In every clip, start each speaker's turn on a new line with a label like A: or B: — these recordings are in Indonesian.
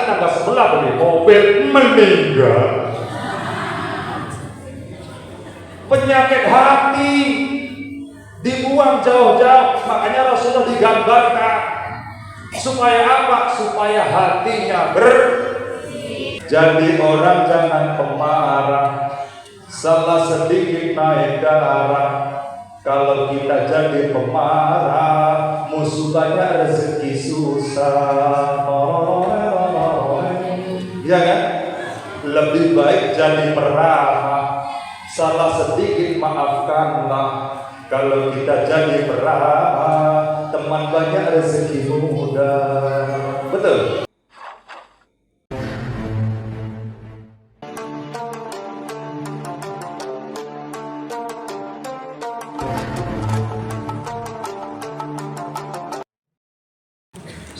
A: tetangga sebelah beli mobil meninggal. Penyakit hati dibuang jauh-jauh, makanya Rasulullah digambarkan supaya apa? Supaya hatinya jadi orang jangan pemarah, salah sedikit naik darah. Kalau kita jadi pemarah, musuh banyak rezeki susah. Ya kan? Lebih baik jadi peramah, salah sedikit maafkanlah. Kalau kita jadi peramah, teman banyak rezeki mudah. Betul?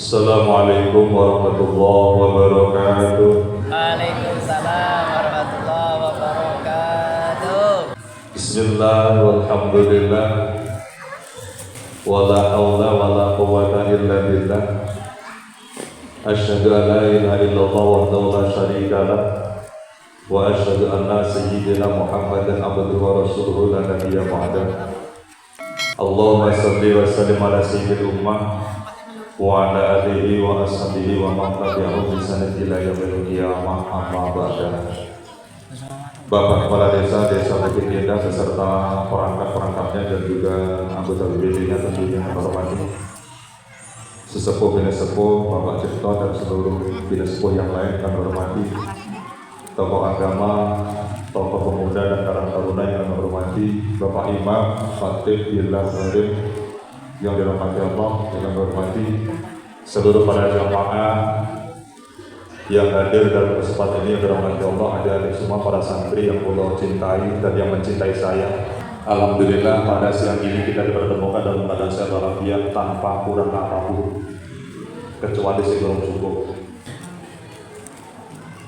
A: Assalamualaikum warahmatullahi wabarakatuh.
B: Waalaikumsalam warahmatullahi wabarakatuh.
A: Bismillah walhamdulillah wala haula wala quwwata illa billah. Asyhadu an la ilaha illallah wahdahu la syarika lah wa asyhadu anna sayyidina Muhammadan abduhu wa rasuluhu la nabiyya ba'dah. Allahumma shalli wa sallim ala sayyidil ummah wa ala alihi wa ashabihi wa man tabi'ahum bi ihsan ila yaumil qiyamah, amma ba'da. Bapak Kepala Desa Bukit Indah beserta perangkat-perangkatnya dan juga anggota BPD-nya tentunya yang hormati, sesepuh bina sepuh Bapak Cipto dan seluruh bina sepuh yang lain kami hormati, tokoh agama, tokoh pemuda dan karang taruna yang kami hormati, Bapak Imam, Khatib, Billah, Murim yang dirahmati Allah, yang hormati seluruh para jamaah yang hadir dalam kesempatan ini yang dirahmati Allah, ada semua para santri yang Allah cintai dan yang mencintai saya. Alhamdulillah pada siang ini kita dipertemukan dalam keadaan sehat walafiat tanpa kurang apapun kecuali sebelum cukup.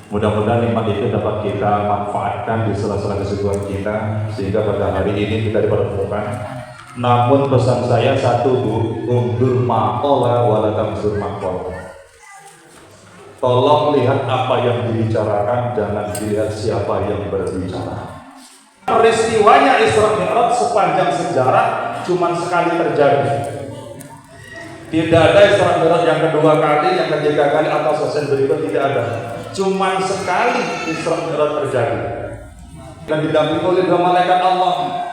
A: Mudah-mudahan nikmat itu dapat kita manfaatkan di sela-sela kesibukan kita sehingga pada hari ini kita dipertemukan. Namun pesan saya satu, Bu, undur maqala wala tamzur maqala. Tolong lihat apa yang dibicarakan, jangan lihat siapa yang berbicara. Peristiwanya Isra Mi'raj sepanjang sejarah cuma sekali terjadi. Tidak ada Isra Mi'raj yang kedua kali, yang ketiga kali atau season berikut, tidak ada. Cuma sekali Isra Mi'raj terjadi. Dan didampingi oleh dua malaikat Allah.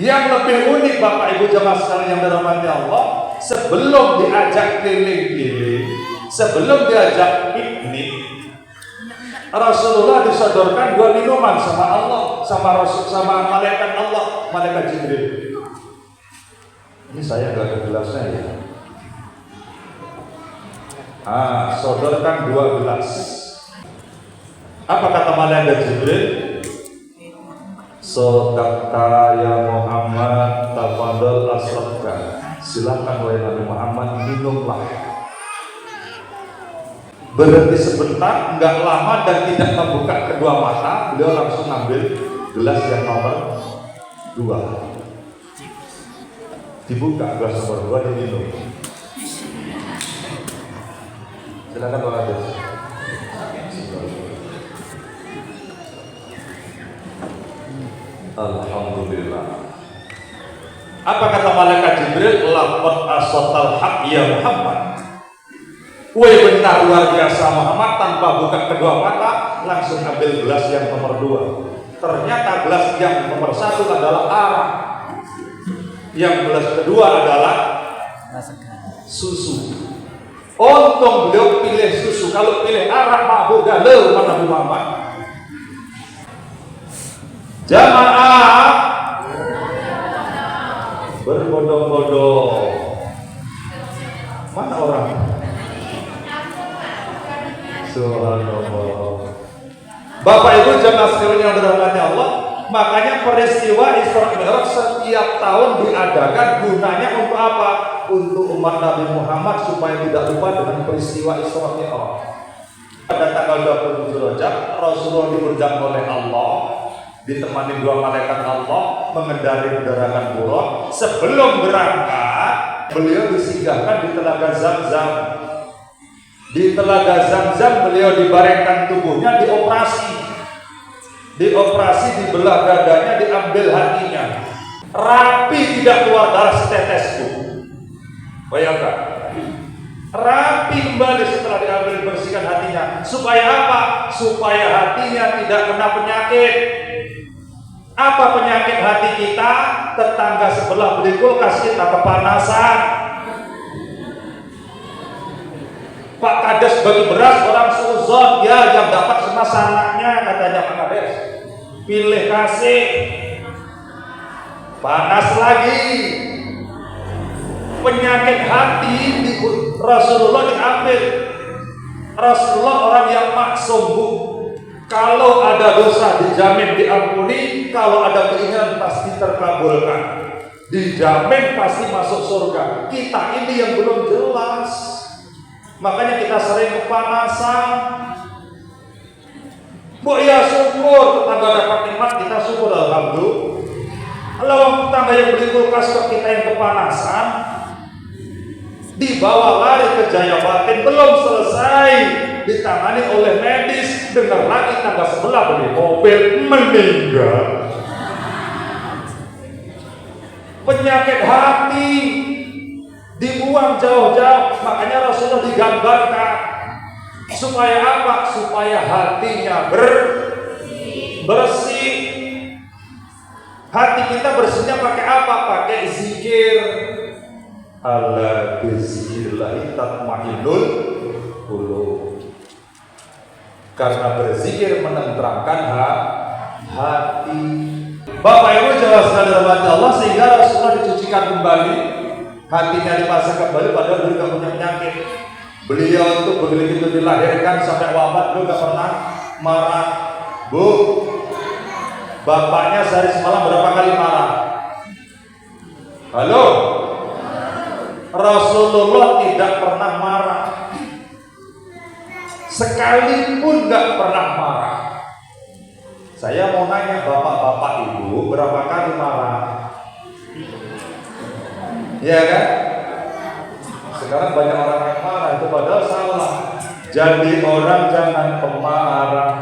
A: Yang lebih unik Bapak Ibu jemaah sekalian yang dirahmati Allah, sebelum diajak keliling-keliling, sebelum diajak piknik, Rasulullah disodorkan dua minuman sama Allah, sama Rasul, sama malaikat Allah, malaikat Jibril. Ini saya gak ada gelasnya ya. Sodorkan dua gelas. Apa kata malaikat Jibril? Sodakta ya Muhammad, tafadhal asrafka. Silakan wahai Nabi Muhammad, minumlah. Berhenti sebentar, enggak lama dan tidak membuka kedua mata, beliau langsung ambil gelas yang nomor 2. Dibuka gelas nomor 2, diminum. Silakan Pak Kades. Alhamdulillah. Apa kata malaikat Jibril? Laqad asatal haq ya Muhammad. Woi benar luar biasa Muhammad, tanpa buka kedua mata langsung ambil gelas yang nomor 2. Ternyata gelas yang nomor 1 adalah arak. Yang gelas kedua adalah susu. Untung beliau pilih susu. Kalau pilih arak mabuk galau Nabi Muhammad. Jamaah berbondong-bondong. Mana orang? Subhanallah. Bapak Ibu jemaah sekalian yang dirahmati Allah, makanya peristiwa Isra Mi'raj setiap tahun diadakan, gunanya untuk apa? Untuk umat Nabi Muhammad supaya tidak lupa dengan peristiwa Isra Mi'raj. Pada tanggal 27 Rajab, Rasulullah diundang oleh Allah, ditemani dua malaikat Allah mengendari kendaraan buruk. Sebelum berangkat, beliau disinggahkan di telaga Zam-Zam. Di Telaga Zam-Zam beliau dibaringkan tubuhnya, dioperasi, dibelah dadanya, diambil hatinya. Rapi, tidak keluar darah setetes pun. Bayangkan, rapi kembali setelah diambil, dibersihkan hatinya. Supaya apa? Supaya hatinya tidak kena penyakit. Apa penyakit hati kita? Tetangga sebelah beli kulkas, kita kepanasan. Pak Kades bagi beras, orang seuzon, ya yang dapat semas anaknya, katanya Pak Kades. Pilih kasih, panas lagi. Penyakit hati di Rasulullah diambil. Rasulullah orang yang maksum, Bu. Kalau ada dosa dijamin diampuni, kalau ada keinginan pasti terkabulkan. Dijamin pasti masuk surga. Kita ini yang belum jelas. Makanya kita sering kepanasan. Bu ya syukur tetangga dapat nikmat, kita syukur alhamdulillah. Kalau tetangga yang beli kulkas kok kita yang kepanasan, dibawa lari ke Jaya Batin, belum selesai ditangani oleh medis, dengar lagi tangga sebelah beli mobil, meninggal. Penyakit hati dibuang jauh-jauh. Makanya Rasulullah digambarkan supaya apa? Supaya hatinya bersih. Hati kita bersihnya pakai apa? Pakai zikir. Ala bizikrillahi tatmainnul qulub. Karena berzikir menenteramkan hati. Bapak Ibu jelaskan rahmat Allah, sehingga Rasulullah dicucikan kembali, hatinya dipasang kembali, padahal beliau tidak punya penyakit. Beliau itu begitu dilahirkan sampai wafat beliau tidak pernah marah. Bu, bapaknya sehari semalam berapa kali marah? Halo? Rasulullah tidak pernah marah, sekalipun nggak pernah marah. Saya mau nanya bapak-bapak ibu, berapa kali marah? Iya kan? Sekarang banyak orang yang marah, itu padahal salah. Jadi orang jangan pemarah,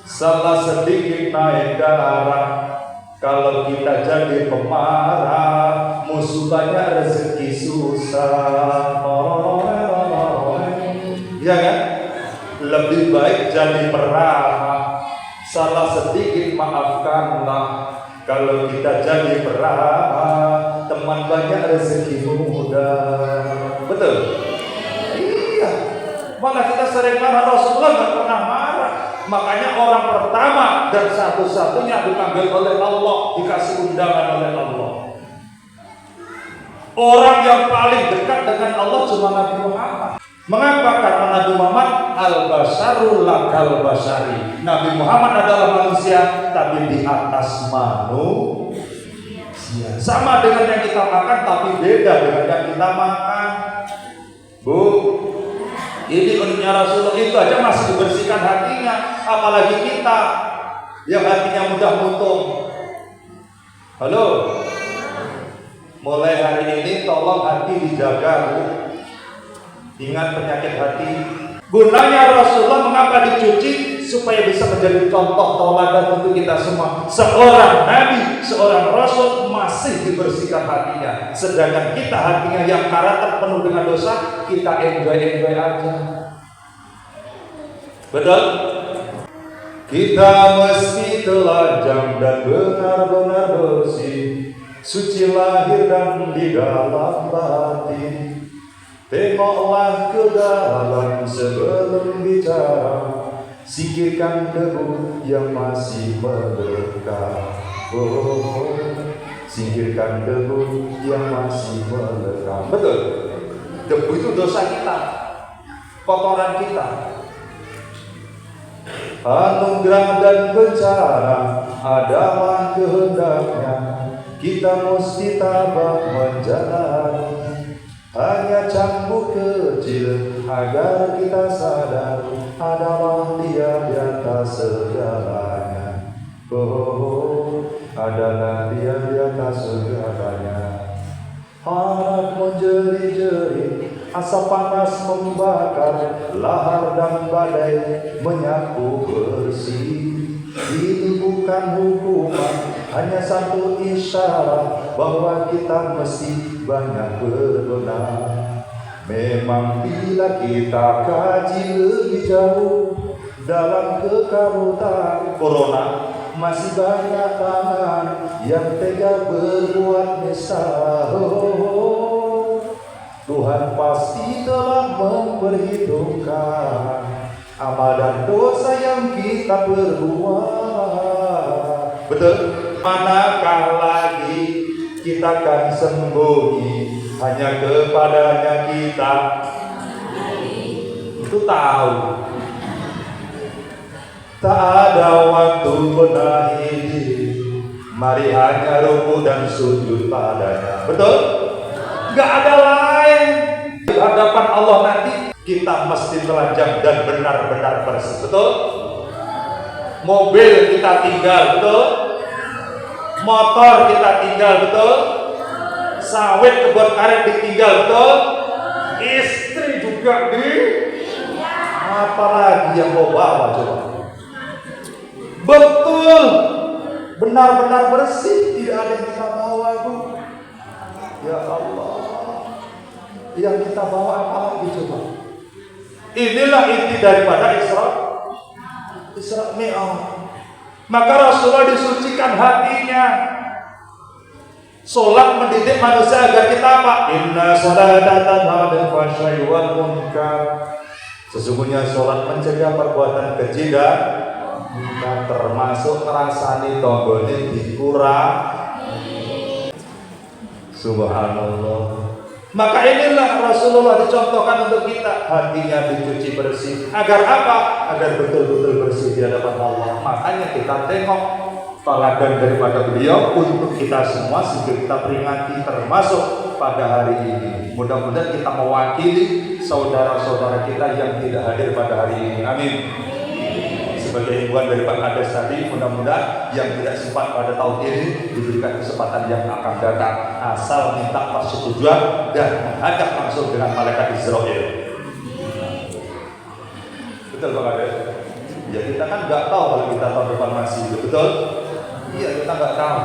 A: salah sedikit naik darah. Kalau kita jadi pemarah, musuh banyak rezeki susah. Iya kan? Lebih baik jadi peramah, salah sedikit maafkanlah. Kalau kita jadi peramah, teman banyak rezeki mudah. Betul? Iya. Malah kita sering marah, Rasulullah nggak pernah marah. Makanya orang pertama dan satu-satunya dipanggil oleh Allah, dikasih undangan oleh Allah. Orang yang paling dekat dengan Allah cuma Nabi Muhammad. Mengapa? Karena Nabi Muhammad al-basarul lakal basari. Nabi Muhammad adalah manusia, tapi di atas manusia. Sama dengan yang kita makan, tapi beda dengan yang kita makan. Bu, ini uniknya Rasulullah, itu aja masih dibersihkan hatinya, apalagi kita yang hatinya mudah mutung. Halo, mulai hari ini tolong hati dijaga, Bu. Ingat penyakit hati. Gunanya Rasulullah mengapa dicuci? Supaya bisa menjadi contoh tauladan untuk kita semua. Seorang nabi, seorang rasul masih dibersihkan hatinya, sedangkan kita hatinya yang karat penuh dengan dosa, kita enjoy aja. Betul? Kita mesti telanjang dan benar-benar bersih, suci lahir dan di dalam batin. Tengoklah ke dalam sebelum bicara, singkirkan debu yang masih melekat. Oh, singkirkan debu yang masih melekat. Betul? Debu itu dosa kita, kotoran kita. Anugerah dan bencana adalah kehendaknya, kita mesti tabah menjalani. Hanya cambuk kecil agar kita sadar adalah Dia di atas segalanya. Oh, adalah Dia di atas segalanya. Harap menjeri-jeri asap panas membakar, lahar dan badai menyapu bersih. Ini bukan hukuman, hanya satu isyarat bahwa kita mesti banyak berbenah. Memang bila kita kaji lebih jauh dalam kekarutan corona, masih banyak tangan yang tega berbuat mesra. Tuhan pasti telah memperhitungkan amal dan dosa yang kita perbuat. Betul? Manakah lagi kita akan sembunyi, hanya kepadanya kita itu tahu. Tak ada waktu benahi diri, mari hanya rukuk dan sujud padanya. Betul? Gak ada lain. Di hadapan Allah nanti kita mesti telanjang dan benar-benar bersih. Betul? Mobil kita tinggal, betul? Motor kita tinggal, betul? Sawit kebun karet ditinggal, betul? Istri juga apalagi yang mau bawa coba? Betul, benar-benar bersih, tidak ada yang kita bawa, Bu. Ya Allah, yang kita bawa apa lagi coba? Inilah inti daripada Isra Mi'raj. Maka Rasulullah disucikan hatinya. Solat mendidik manusia agar kita apa? Inna sholata tanha 'anil fahsya'i wal munkar. Sesungguhnya solat mencegah perbuatan keji dan kita termasuk ngerasani tonggone dikurang. Subhanallah. Maka inilah Rasulullah dicontohkan untuk kita, hatinya dicuci bersih. Agar apa? Agar betul-betul bersih di hadapan Allah. Makanya kita tengok teladan daripada beliau untuk kita semua sehingga kita peringati, termasuk pada hari ini. Mudah-mudahan kita mewakili saudara-saudara kita yang tidak hadir pada hari ini. Amin. Sebagai himbauan dari Pak Kades tadi, mudah-mudahan yang tidak sempat pada tahun ini diberikan kesempatan yang akan datang, asal minta persetujuan dan menghadap langsung dengan malaikat Israel. Betul Pak Kades? Ya kita kan nggak tahu kalau kita tahun depan masih, betul? Iya kita nggak tahu.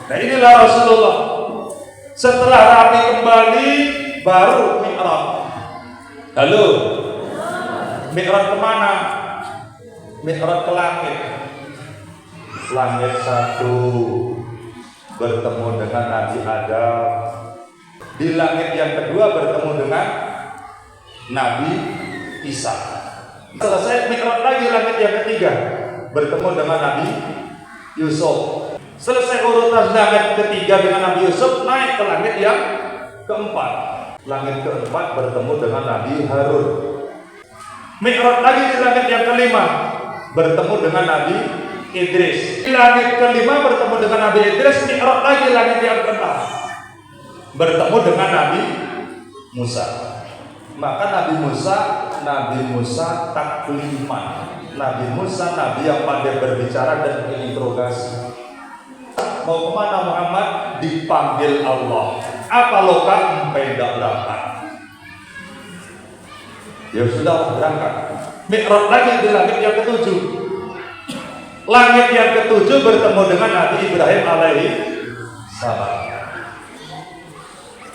A: Nah inilah Rasulullah. Setelah rapi kembali, baru Mi'raj. Halo, Mi'raj kemana? Mi'raj ke langit. Langit satu bertemu dengan Nabi Adam. Di langit yang kedua bertemu dengan Nabi Isa. Selesai Mi'raj lagi langit yang ketiga bertemu dengan Nabi Yusuf. Selesai urutan langit ketiga dengan Nabi Yusuf, naik ke langit yang keempat. Langit keempat bertemu dengan Nabi Harun. Mi'raj lagi di langit yang kelima bertemu dengan Nabi Idris. Di langit kelima bertemu dengan Nabi Idris. Mi'raj lagi langit yang keenam bertemu dengan Nabi Musa. Maka Nabi Musa takliman. Nabi Musa nabi yang pandai berbicara dan menginterogasi. Mau kemana Muhammad? Dipanggil Allah. Apa loka? Empedak berangkat. Ya sudah berangkat. Mi'raj lagi di langit yang ketujuh. Langit yang ketujuh bertemu dengan Nabi Ibrahim alaihi salam.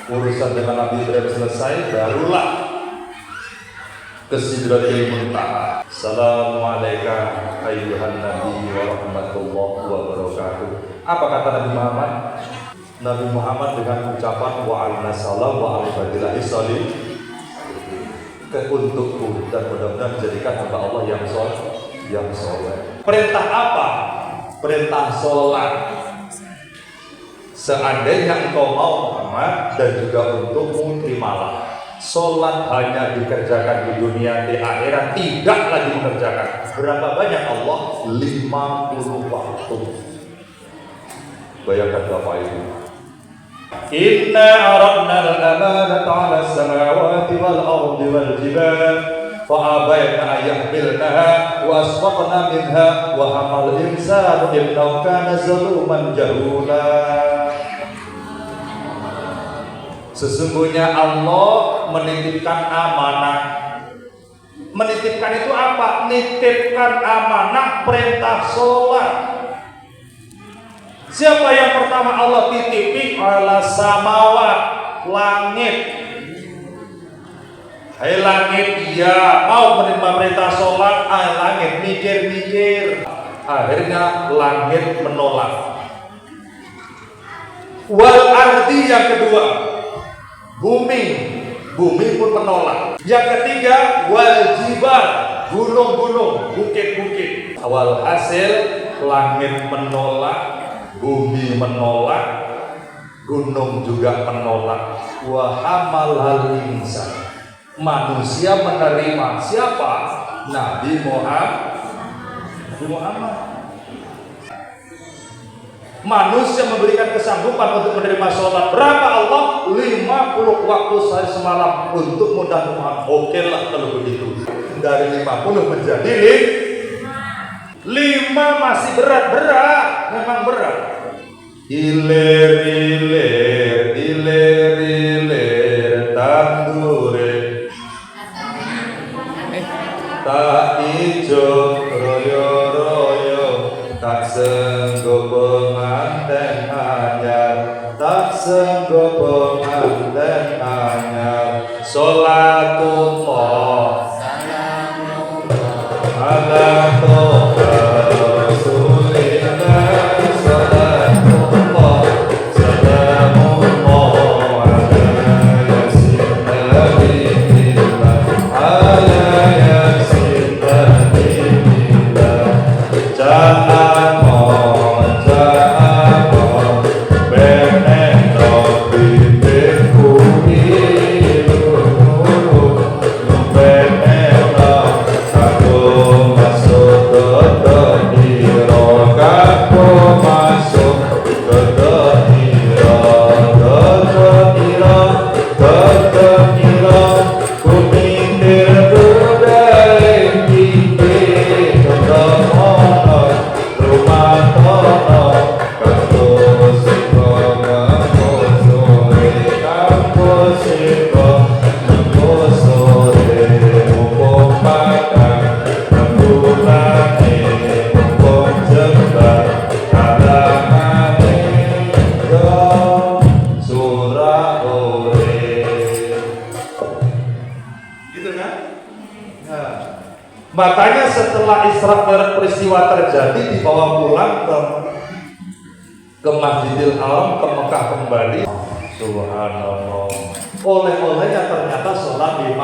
A: Urusan dengan Nabi Ibrahim selesai, barulah ke Sidratil Muntaha. Assalamualaikum ayyuhan nabi wa rahmatullahi wa barakatuh. Apa kata Nabi Muhammad? Nabi Muhammad dengan ucapan wa alaihi salam wa alaihi salim untukku dan mudah-mudahan menjadikan hamba Allah yang soleh. Perintah apa? Perintah sholat. Seandainya engkau mau Muhammad dan juga untukmu terimalah. Sholat hanya dikerjakan di dunia, di akhirat tidak lagi mengerjakan. Berapa banyak Allah? 50 waktu. Bayangkan Bapak Ibu. Inna aradna al-amanata 'ala as-samawati wal-ardi wal-jibal fa'abayna an yahmilnaha wa asfaqna minha wa hamal insanu innahu kana zaluman jahula. Sesungguhnya Allah menitipkan amanah. Menitipkan itu apa? Nitipkan amanah perintah sholat. Siapa yang pertama Allah titipi? Ala samawat, langit. Hai langit, ya mau menerima perintah sholat. Langit mikir-mikir. Akhirnya langit menolak. Wal ardi yang kedua, bumi pun menolak. Yang ketiga, wal jibal, gunung-gunung, bukit-bukit. Awal hasil, langit menolak, bumi menolak, gunung juga menolak. Wa hamalal insan, manusia menerima siapa? Nabi Muhammad. Manusia memberikan kesanggupan untuk menerima sholat. Berapa Allah? 50 waktu sehari semalam untuk mudah Muhammad. Oke lah kalau begitu. Dari 50 menjadi 5 masih berat. Memang berat. Ilir tandure tak ijo royo tak senggo penganten anyar, tak senggo penganten anyar. Sholatullah ala toha rasulillah, sholatullah salamullah ala yasin nabiillah, ala yasin nabiillah. Makanya setelah Isra Mi'raj peristiwa terjadi, dibawa pulang ke Masjidil Haram, ke Mekah kembali. Subhanallah. Oleh-olehnya ternyata sholat 5